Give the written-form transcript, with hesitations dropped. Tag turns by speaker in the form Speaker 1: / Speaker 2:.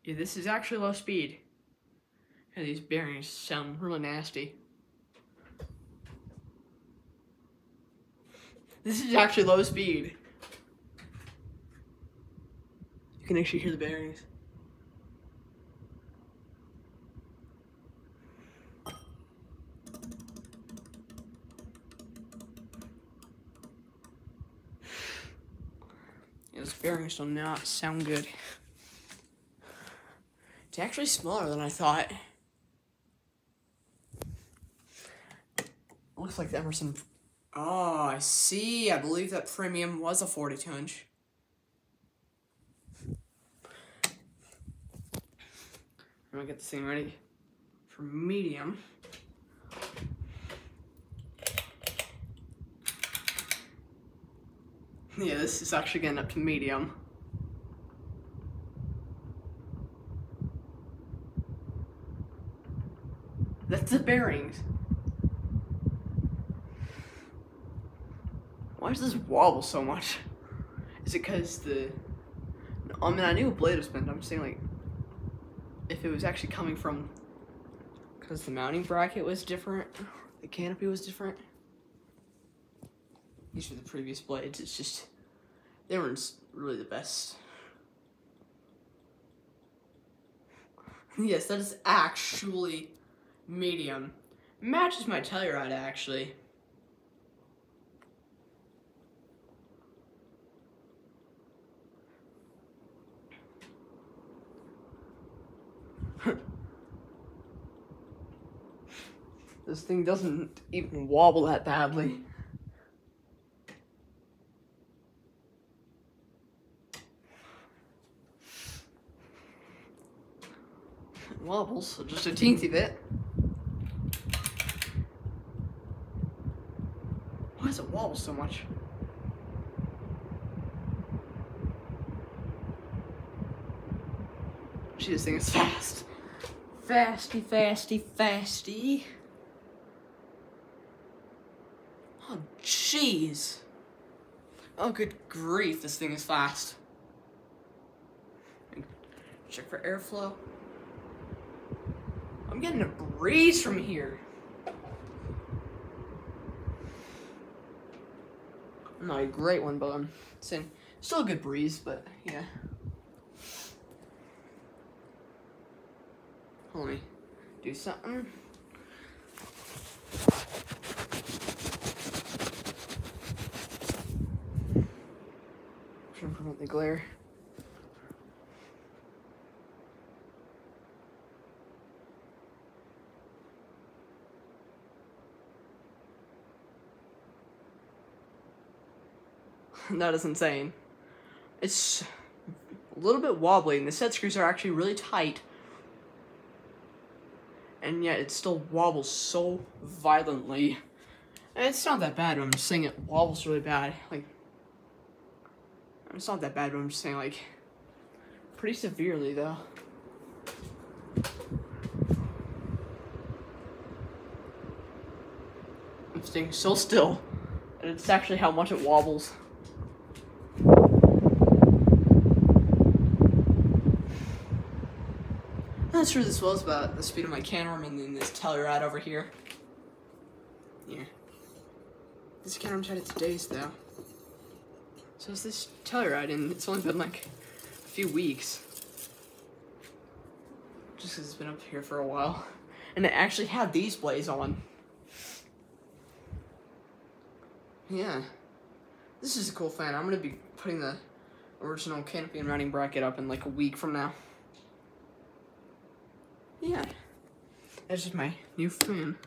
Speaker 1: Yeah, this is actually low speed. And these bearings sound really nasty. This is actually low speed. You can actually hear the bearings. Yeah, those bearings do not sound good. It's actually smaller than I thought. Looks like the Emerson. Oh, I see. I believe that premium was a 42 inch. I'm gonna get this thing ready for medium. Yeah, this is actually getting up to medium. That's the bearings. Why does this wobble so much? Is it because the... I mean, I knew a blade was bent. I'm saying, like, if it was actually coming from... Because the mounting bracket was different. The canopy was different. These were the previous blades. It's just... They weren't really the best. Yes, that is actually medium. Matches my Telluride, actually. This thing doesn't even wobble that badly. It wobbles, so just a teensy bit. Why does it wobble so much? Gee, this thing is fast. Fasty, fasty, fasty. Oh, jeez. Oh, good grief, this thing is fast. Check for airflow. I'm getting a breeze from here. Not a great one, but I'm saying still a good breeze, but yeah. Let me do something. Trying to prevent the glare. That is insane. It's a little bit wobbly, and the set screws are actually really tight. And yet it still wobbles so violently. And it's not that bad, but I'm just saying it wobbles really bad. Like, it's not that bad, but I'm just saying, like, pretty severely, though. I'm staying so still, and it's actually how much it wobbles. I'm not sure this was about the speed of my Canarm and then this Telluride over here. Yeah. This Canarm's had its days, though. So is this Telluride, and it's only been like a few weeks. Just because it's been up here for a while. And it actually had these blades on. Yeah. This is a cool fan. I'm going to be putting the original canopy and mounting bracket up in like a week from now. Yeah. That's just my new fan.